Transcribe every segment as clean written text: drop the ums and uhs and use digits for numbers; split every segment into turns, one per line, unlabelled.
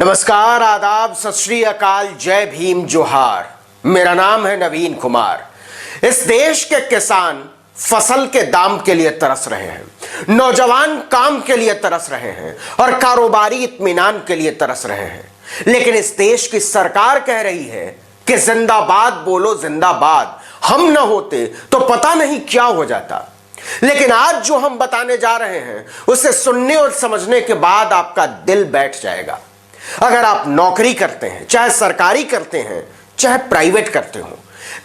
नमस्कार, आदाब, सत श्री अकाल, जय भीम, जोहार। मेरा नाम है नवीन कुमार। इस देश के किसान फसल के दाम के लिए तरस रहे हैं, नौजवान काम के लिए तरस रहे हैं और कारोबारी इत्मीनान के लिए तरस रहे हैं। लेकिन इस देश की सरकार कह रही है कि जिंदाबाद बोलो जिंदाबाद, हम न होते तो पता नहीं क्या हो जाता। लेकिन आज जो हम बताने जा रहे हैं उसे सुनने और समझने के बाद आपका दिल बैठ जाएगा। अगर आप नौकरी करते हैं, चाहे सरकारी करते हैं चाहे प्राइवेट करते हो,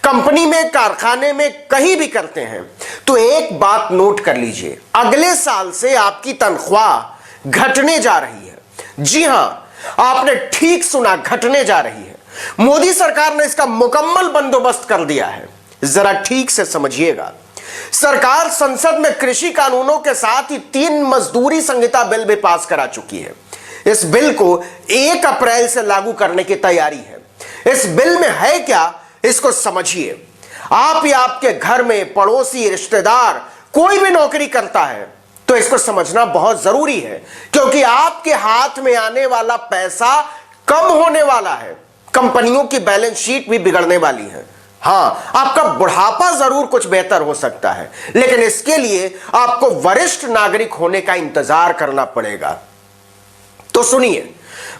कंपनी में, कारखाने में, कहीं भी करते हैं, तो एक बात नोट कर लीजिए, अगले साल से आपकी तनख्वाह घटने जा रही है। जी हां, आपने ठीक सुना, घटने जा रही है। मोदी सरकार ने इसका मुकम्मल बंदोबस्त कर दिया है। जरा ठीक से समझिएगा। सरकार संसद में कृषि कानूनों के साथ ही 3 मजदूरी संहिता बिल भी पास करा चुकी है। इस बिल को 1 अप्रैल से लागू करने की तैयारी है। इस बिल में है क्या, इसको समझिए। आप या आपके घर में पड़ोसी, रिश्तेदार कोई भी नौकरी करता है तो इसको समझना बहुत जरूरी है, क्योंकि आपके हाथ में आने वाला पैसा कम होने वाला है। कंपनियों की बैलेंस शीट भी बिगड़ने वाली है। हां, आपका बुढ़ापा जरूर कुछ बेहतर हो सकता है, लेकिन इसके लिए आपको वरिष्ठ नागरिक होने का इंतजार करना पड़ेगा। तो सुनिए,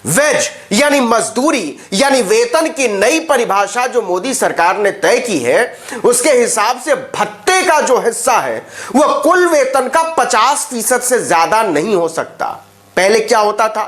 वेज यानी मजदूरी यानी वेतन की नई परिभाषा जो मोदी सरकार ने तय की है, उसके हिसाब से भत्ते का जो हिस्सा है वह कुल वेतन का 50% से ज्यादा नहीं हो सकता। पहले क्या होता था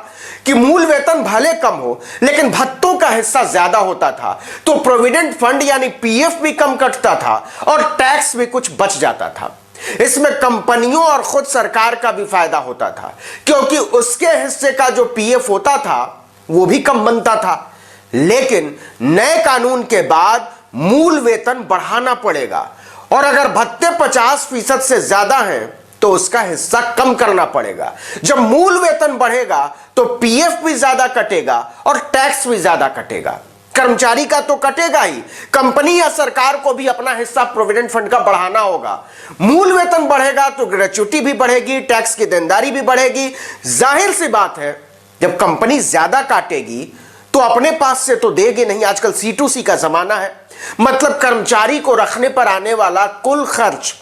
कि मूल वेतन भले कम हो लेकिन भत्तों का हिस्सा ज्यादा होता था, तो प्रोविडेंट फंड यानी पीएफ भी कम कटता था और टैक्स भी कुछ बच जाता था। इसमें कंपनियों और खुद सरकार का भी फायदा होता था, क्योंकि उसके हिस्से का जो पीएफ होता था वो भी कम बनता था। लेकिन नए कानून के बाद मूल वेतन बढ़ाना पड़ेगा और अगर भत्ते 50% से ज्यादा हैं तो उसका हिस्सा कम करना पड़ेगा। जब मूल वेतन बढ़ेगा तो पीएफ भी ज्यादा कटेगा और टैक्स भी ज्यादा कटेगा। कर्मचारी का तो कटेगा ही, कंपनी या सरकार को भी अपना हिस्सा प्रोविडेंट फंड का बढ़ाना होगा। मूल वेतन बढ़ेगा तो ग्रेच्युटी भी बढ़ेगी, टैक्स की देनदारी भी बढ़ेगी। जाहिर सी बात है, जब कंपनी ज्यादा काटेगी तो अपने पास से तो देगी नहीं। आजकल C2C का जमाना है, मतलब कर्मचारी को रखने पर आने वाला कुल खर्च,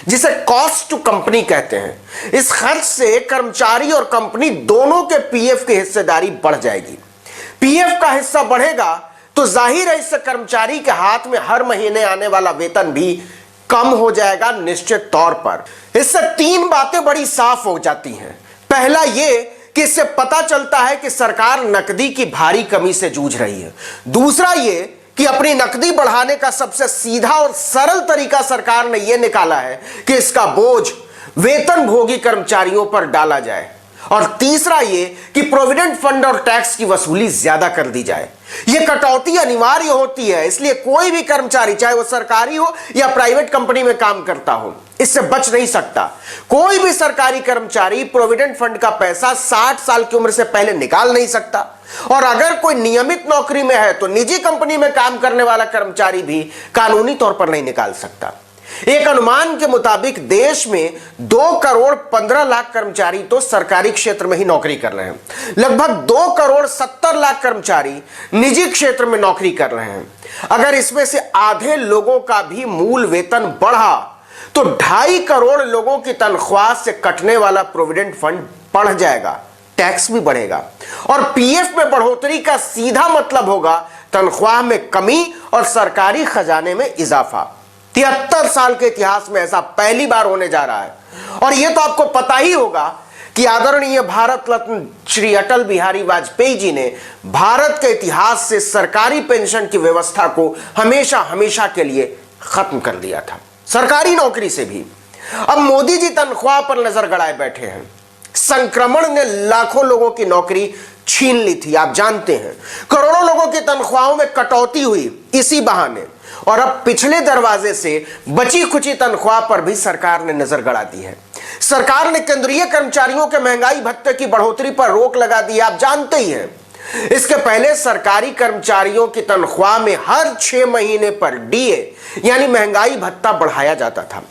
जिसे कॉस्ट टू कंपनी कहते हैं, इस खर्च से कर्मचारी और कंपनी दोनों के पीएफ की हिस्सेदारी बढ़ जाएगी। पीएफ का हिस्सा बढ़ेगा तो जाहिर है इससे कर्मचारी के हाथ में हर महीने आने वाला वेतन भी कम हो जाएगा निश्चित तौर पर। इससे 3 बातें बड़ी साफ हो जाती हैं। पहला ये कि इससे पता चलता है कि सरकार नकदी की भारी कमी से जूझ रही है। दूसरा ये कि अपनी नकदी बढ़ाने का सबसे सीधा और सरल तरीका सरकार ने यह निकाला है कि इसका बोझ वेतन भोगी कर्मचारियों पर डाला जाए। और तीसरा ये कि प्रोविडेंट फंड और टैक्स की वसूली ज्यादा कर दी जाए। यह कटौती अनिवार्य होती है, इसलिए कोई भी कर्मचारी, चाहे वो सरकारी हो या प्राइवेट कंपनी में काम करता हो, इससे बच नहीं सकता। कोई भी सरकारी कर्मचारी प्रोविडेंट फंड का पैसा 60 साल की उम्र से पहले निकाल नहीं सकता, और अगर कोई नियमित नौकरी में है तो निजी कंपनी में काम करने वाला कर्मचारी भी कानूनी तौर पर नहीं निकाल सकता। एक अनुमान के मुताबिक देश में 2 करोड़ 15 लाख कर्मचारी तो सरकारी क्षेत्र में ही नौकरी कर रहे हैं। लगभग 2 करोड़ 70 लाख कर्मचारी निजी क्षेत्र में नौकरी कर रहे हैं। अगर इसमें से आधे लोगों का भी मूल वेतन बढ़ा तो 2.5 करोड़ लोगों की तनख्वाह से कटने वाला प्रोविडेंट फंड बढ़ जाएगा, टैक्स भी बढ़ेगा, और पीएफ में बढ़ोतरी का सीधा मतलब होगा तनख्वाह में कमी और सरकारी खजाने में इजाफा। 73 साल के इतिहास में ऐसा पहली बार होने जा रहा है। और यह तो आपको पता ही होगा कि आदरणीय भारत रत्न श्री अटल बिहारी वाजपेयी जी ने भारत के इतिहास से सरकारी पेंशन की व्यवस्था को हमेशा हमेशा के लिए खत्म कर दिया था, सरकारी नौकरी से भी। अब मोदी जी तनख्वाह पर नजर गड़ाए बैठे हैं। संक्रमण ने लाखों लोगों की नौकरी छीन ली थी, आप जानते हैं। करोड़ों लोगों की तनख्वाहों में कटौती हुई इसी बहाने, और अब पिछले दरवाजे से बची खुची तनख्वाह पर भी सरकार ने नजर गड़ा दी है। सरकार ने केंद्रीय कर्मचारियों के महंगाई भत्ते की बढ़ोतरी पर रोक लगा दी, आप जानते ही हैं। इसके पहले सरकारी कर्मचारियों की तनख्वाह में हर 6 महीने पर डीए यानी महंगाई भत्ता बढ़ाया जाता था,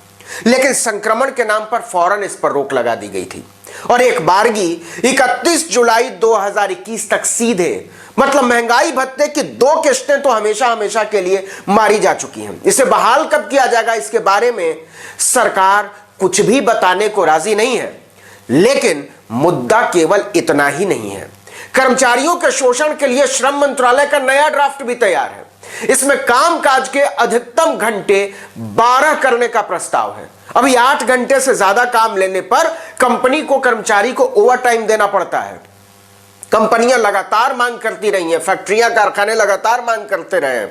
लेकिन संक्रमण के नाम पर फौरन इस पर रोक लगा दी गई थी। और एक बारगी 31 जुलाई 2021 तक सीधे, मतलब महंगाई भत्ते की 2 किस्तें तो हमेशा हमेशा के लिए मारी जा चुकी हैं। इसे बहाल कब किया जाएगा, इसके बारे में सरकार कुछ भी बताने को राजी नहीं है। लेकिन मुद्दा केवल इतना ही नहीं है, कर्मचारियों के शोषण के लिए श्रम मंत्रालय का नया ड्राफ्ट भी तैयार है। इसमें कामकाज के अधिकतम घंटे 12 करने का प्रस्ताव है। अभी 8 घंटे से ज्यादा काम लेने पर कंपनी को कर्मचारी को ओवर टाइम देना पड़ता है। कंपनियां लगातार मांग करती रही हैं, फैक्ट्रियां कारखाने लगातार मांग करते रहे हैं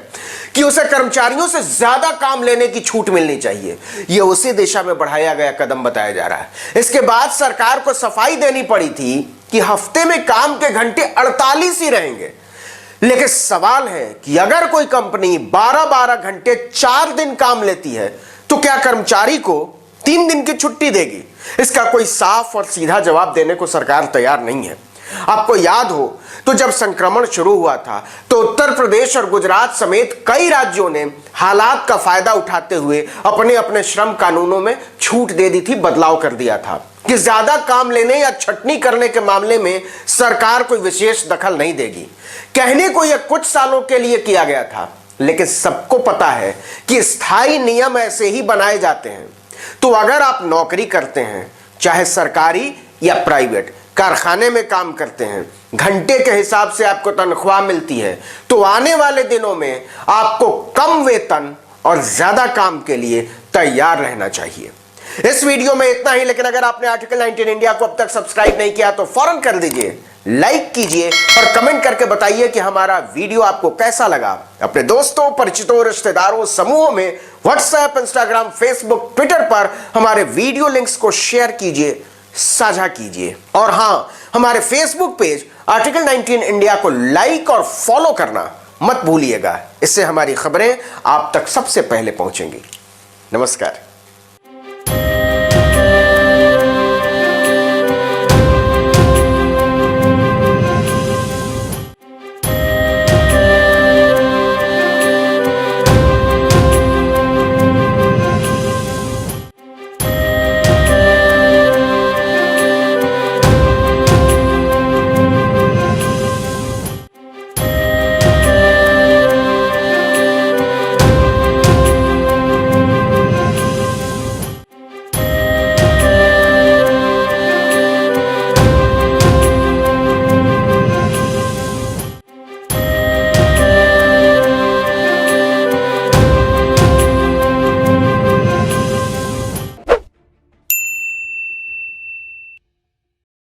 कि उसे कर्मचारियों से ज्यादा काम लेने की छूट मिलनी चाहिए। यह उसी दिशा में बढ़ाया गया कदम बताया जा रहा है। इसके बाद सरकार को सफाई देनी पड़ी थी कि हफ्ते में काम के घंटे 48 ही रहेंगे। लेकिन सवाल है कि अगर कोई कंपनी 12-12 घंटे 4 दिन काम लेती है तो क्या कर्मचारी को 3 दिन की छुट्टी देगी? इसका कोई साफ और सीधा जवाब देने को सरकार तैयार नहीं है। आपको याद हो तो जब संक्रमण शुरू हुआ था तो उत्तर प्रदेश और गुजरात समेत कई राज्यों ने हालात का फायदा उठाते हुए अपने अपने श्रम कानूनों में छूट दे दी थी, बदलाव कर दिया था कि ज्यादा काम लेने या छटनी करने के मामले में सरकार कोई विशेष दखल नहीं देगी। कहने को यह कुछ सालों के लिए किया गया था, लेकिन सबको पता है कि स्थायी नियम ऐसे ही बनाए जाते हैं। तो अगर आप नौकरी करते हैं, चाहे सरकारी या प्राइवेट, कारखाने में काम करते हैं, घंटे के हिसाब से आपको तनख्वाह मिलती है, तो आने वाले दिनों में आपको कम वेतन और ज्यादा काम के लिए तैयार रहना चाहिए। इस वीडियो में इतना ही, लेकिन अगर आपने आर्टिकल 19 इंडिया को अब तक सब्सक्राइब नहीं किया तो फौरन कर दीजिए, लाइक कीजिए और कमेंट करके बताइए कि हमारा वीडियो आपको कैसा लगा। अपने दोस्तों, परिचितों, रिश्तेदारों, समूहों में व्हाट्सएप, इंस्टाग्राम, फेसबुक, ट्विटर पर हमारे वीडियो लिंक्स को शेयर कीजिए, साझा कीजिए। और हां, हमारे फेसबुक पेज आर्टिकल 19 इंडिया को लाइक और फॉलो करना मत भूलिएगा। इससे हमारी खबरें आप तक सबसे पहले पहुंचेंगी। नमस्कार।